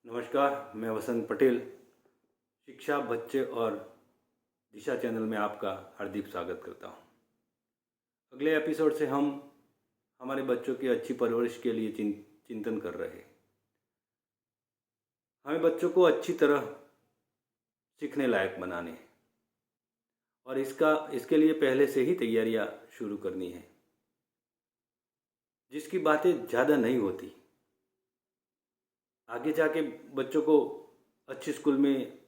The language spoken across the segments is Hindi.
नमस्कार, मैं वसंत पटेल। शिक्षा, बच्चे और दिशा चैनल में आपका हार्दिक स्वागत करता हूं। अगले एपिसोड से हम हमारे बच्चों की अच्छी परवरिश के लिए चिंतन कर रहे हैं। हमें बच्चों को अच्छी तरह सीखने लायक बनाने हैं और इसके लिए पहले से ही तैयारियां शुरू करनी है। जिसकी बातें ज़्यादा नहीं होती, आगे जाके बच्चों को अच्छी स्कूल में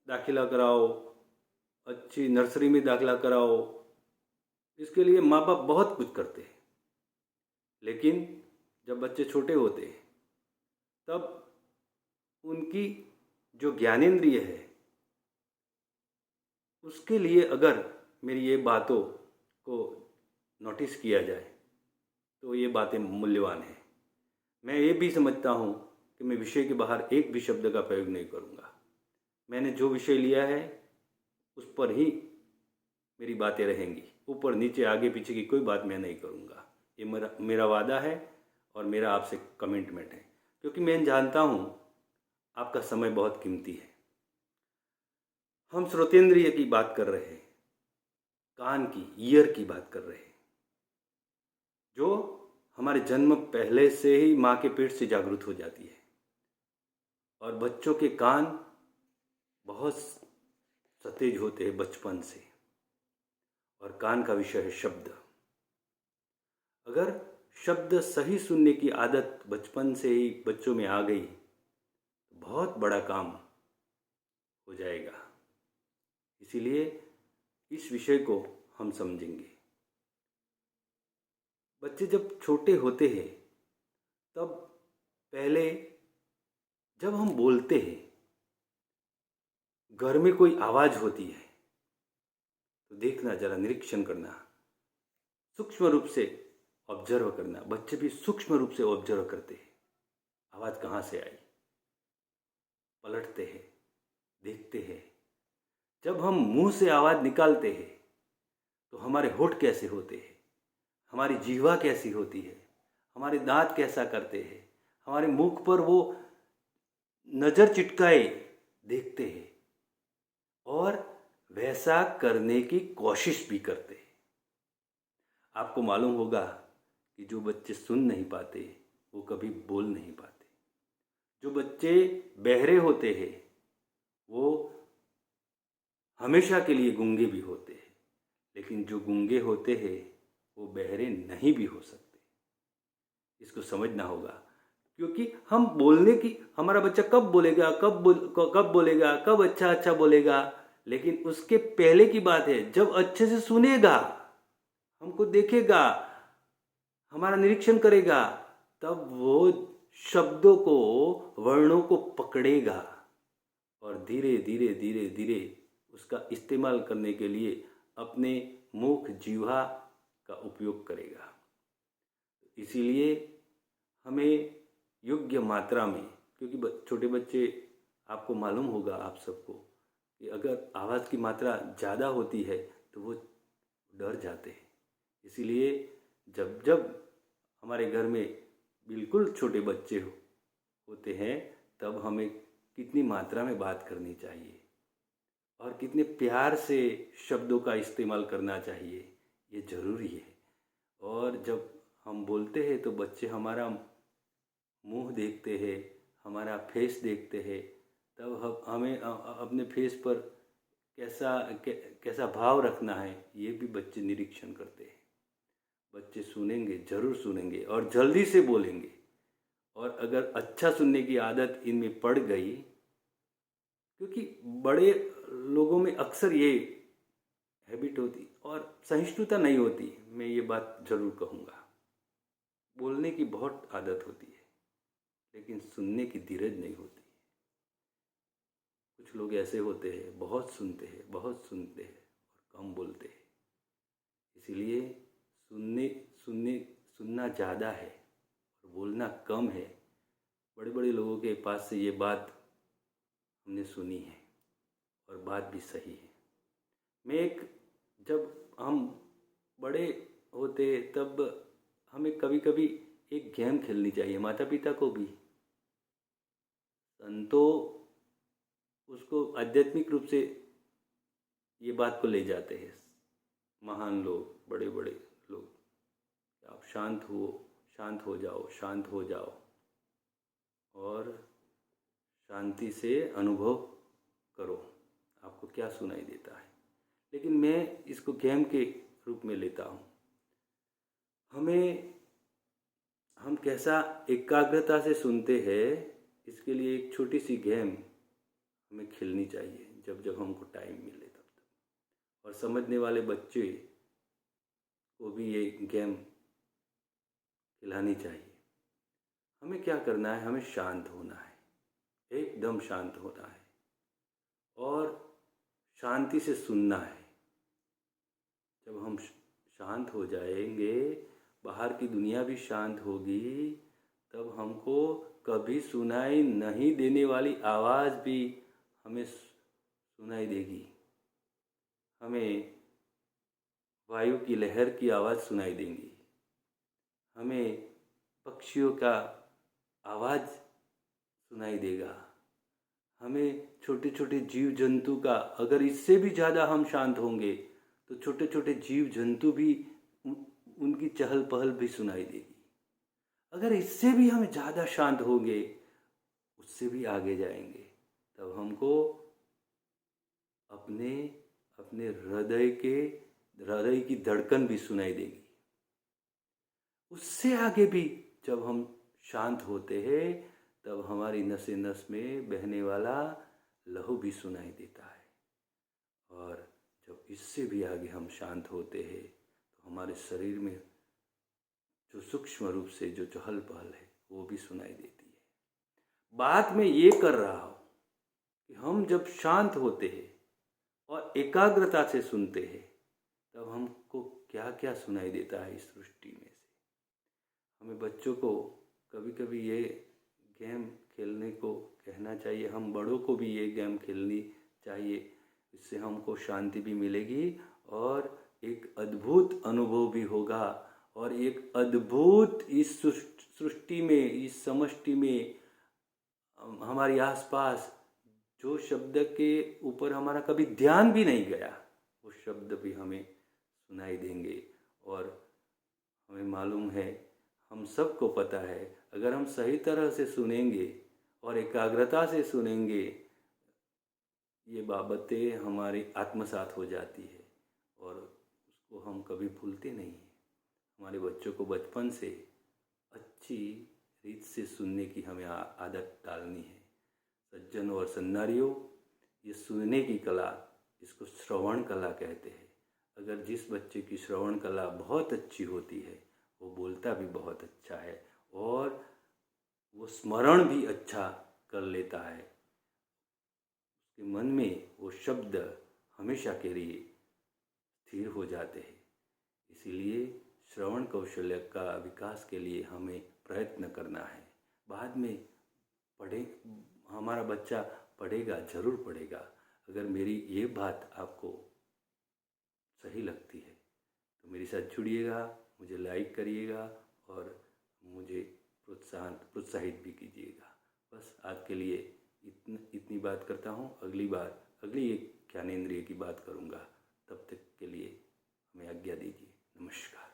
दाखिला कराओ, अच्छी नर्सरी में दाखिला कराओ, इसके लिए माँ बाप बहुत कुछ करते हैं। लेकिन जब बच्चे छोटे होते हैं तब उनकी जो ज्ञानेंद्रिय है उसके लिए अगर मेरी ये बातों को नोटिस किया जाए तो ये बातें मूल्यवान हैं। मैं ये भी समझता हूँ कि मैं विषय के बाहर एक भी शब्द का प्रयोग नहीं करूँगा। मैंने जो विषय लिया है उस पर ही मेरी बातें रहेंगी। ऊपर नीचे आगे पीछे की कोई बात मैं नहीं करूँगा। ये मेरा वादा है और मेरा आपसे कमिटमेंट है, क्योंकि मैं जानता हूँ आपका समय बहुत कीमती है। हम श्रोतेंद्रिय की बात कर रहे हैं, कान की, ईयर की बात कर रहे हैं, जो हमारे जन्म पहले से ही माँ के पेट से जागृत हो जाती है। और बच्चों के कान बहुत सतेज होते हैं बचपन से, और कान का विषय है शब्द। अगर शब्द सही सुनने की आदत बचपन से ही बच्चों में आ गई तो बहुत बड़ा काम हो जाएगा। इसीलिए इस विषय को हम समझेंगे। बच्चे जब छोटे होते हैं तब पहले जब हम बोलते हैं, घर में कोई आवाज़ होती है तो देखना, जरा निरीक्षण करना, सूक्ष्म रूप से ऑब्जर्व करना। बच्चे भी सूक्ष्म रूप से ऑब्जर्व करते हैं, आवाज़ कहाँ से आई, पलटते हैं, देखते हैं। जब हम मुंह से आवाज़ निकालते हैं तो हमारे होठ कैसे होते हैं, हमारी जीवा कैसी होती है, हमारे दांत कैसा करते हैं, हमारे मुख पर वो नज़र चिटकाए देखते हैं और वैसा करने की कोशिश भी करते हैं। आपको मालूम होगा कि जो बच्चे सुन नहीं पाते वो कभी बोल नहीं पाते। जो बच्चे बहरे होते हैं वो हमेशा के लिए गूंगे भी होते हैं, लेकिन जो गूंगे होते हैं वो बहरे नहीं भी हो सकते। इसको समझना होगा, क्योंकि हम बोलने की, हमारा बच्चा कब बोलेगा, कब बोलेगा, कब अच्छा अच्छा बोलेगा, लेकिन उसके पहले की बात है जब अच्छे से सुनेगा, हमको देखेगा, हमारा निरीक्षण करेगा, तब वो शब्दों को, वर्णों को पकड़ेगा और धीरे धीरे धीरे धीरे उसका इस्तेमाल करने के लिए अपने मुख, जीवा का उपयोग करेगा। इसीलिए हमें योग्य मात्रा में, क्योंकि छोटे बच्चे, आपको मालूम होगा आप सबको कि अगर आवाज़ की मात्रा ज़्यादा होती है तो वो डर जाते हैं। इसीलिए जब जब हमारे घर में बिल्कुल छोटे बच्चे होते हैं तब हमें कितनी मात्रा में बात करनी चाहिए और कितने प्यार से शब्दों का इस्तेमाल करना चाहिए, ये ज़रूरी है। और जब हम बोलते हैं तो बच्चे हमारा मुंह देखते हैं, हमारा फेस देखते हैं, तब हमें अपने फेस पर कैसा भाव रखना है ये भी बच्चे निरीक्षण करते हैं। बच्चे सुनेंगे, ज़रूर सुनेंगे और जल्दी से बोलेंगे। और अगर अच्छा सुनने की आदत इनमें पड़ गई, क्योंकि बड़े लोगों में अक्सर ये हैबिट होती और सहिष्णुता नहीं होती, मैं ये बात ज़रूर कहूँगा। बोलने की बहुत आदत होती है लेकिन सुनने की धीरज नहीं होती। कुछ लोग ऐसे होते हैं, बहुत सुनते हैं, बहुत सुनते हैं और कम बोलते हैं। इसीलिए सुनने सुनने सुनना ज़्यादा है और बोलना कम है। बड़े बड़े लोगों के पास से ये बात हमने सुनी है और बात भी सही है। जब हम बड़े होते तब हमें कभी कभी एक गेम खेलनी चाहिए, माता पिता को भी, संतों उसको आध्यात्मिक रूप से ये बात को ले जाते हैं, महान लोग, बड़े बड़े लोग, आप शांत हो जाओ, शांत हो जाओ और शांति से अनुभव करो, आपको क्या सुनाई देता है। लेकिन मैं इसको गेम के रूप में लेता हूँ। हम कैसा एकाग्रता से सुनते हैं, इसके लिए एक छोटी सी गेम हमें खेलनी चाहिए जब जब हमको टाइम मिले तब। और समझने वाले बच्चे को भी ये गेम खिलानी चाहिए। हमें क्या करना है, हमें शांत होना है, एकदम शांत होना है और शांति से सुनना है। जब हम शांत हो जाएंगे, बाहर की दुनिया भी शांत होगी, तब हमको कभी सुनाई नहीं देने वाली आवाज़ भी हमें सुनाई देगी। हमें वायु की लहर की आवाज़ सुनाई देंगी, हमें पक्षियों का आवाज़ सुनाई देगा, हमें छोटे छोटे जीव जंतु का, अगर इससे भी ज़्यादा हम शांत होंगे तो छोटे छोटे जीव जंतु भी उनकी चहल पहल भी सुनाई देगी। अगर इससे भी हम ज़्यादा शांत होंगे, उससे भी आगे जाएंगे, तब हमको अपने अपने हृदय की धड़कन भी सुनाई देगी। उससे आगे भी जब हम शांत होते हैं, तब हमारी नस नस में बहने वाला लहू भी सुनाई देता है। और जब इससे भी आगे हम शांत होते हैं, तो हमारे शरीर में जो सूक्ष्म रूप से जो चहल पहल है वो भी सुनाई देती है। बात मैं ये कर रहा हूँ कि हम जब शांत होते हैं और एकाग्रता से सुनते हैं, तब हमको क्या क्या सुनाई देता है इस सृष्टि में से। हमें बच्चों को कभी कभी ये गेम खेलने को कहना चाहिए, हम बड़ों को भी ये गेम खेलनी चाहिए। इससे हमको शांति भी मिलेगी और एक अद्भुत अनुभव भी होगा और एक अद्भुत इस सृष्टि में, इस समष्टि में, हमारे आसपास जो शब्द के ऊपर हमारा कभी ध्यान भी नहीं गया, वो शब्द भी हमें सुनाई देंगे। और हमें मालूम है, हम सबको पता है, अगर हम सही तरह से सुनेंगे और एकाग्रता से सुनेंगे, ये बाबतें हमारी आत्मसात हो जाती है और उसको हम कभी भूलते नहीं हैं। हमारे बच्चों को बचपन से अच्छी रीत से सुनने की हमें आदत डालनी है। सज्जनों और सन्नारियों, ये सुनने की कला, इसको श्रवण कला कहते हैं। अगर जिस बच्चे की श्रवण कला बहुत अच्छी होती है, वो बोलता भी बहुत अच्छा है और वो स्मरण भी अच्छा कर लेता है। उसके मन में वो शब्द हमेशा के लिए स्थिर हो जाते हैं। इसीलिए श्रवण कौशल्य का विकास के लिए हमें प्रयत्न करना है। बाद में हमारा बच्चा पढ़ेगा, ज़रूर पढ़ेगा। अगर मेरी ये बात आपको सही लगती है तो मेरे साथ जुड़िएगा, मुझे लाइक करिएगा और मुझे प्रोत्साहित भी कीजिएगा। बस आज के लिए इतनी बात करता हूँ। अगली एक ज्ञानेंद्रिय की बात करूँगा। तब तक के लिए हमें आज्ञा दीजिए। नमस्कार।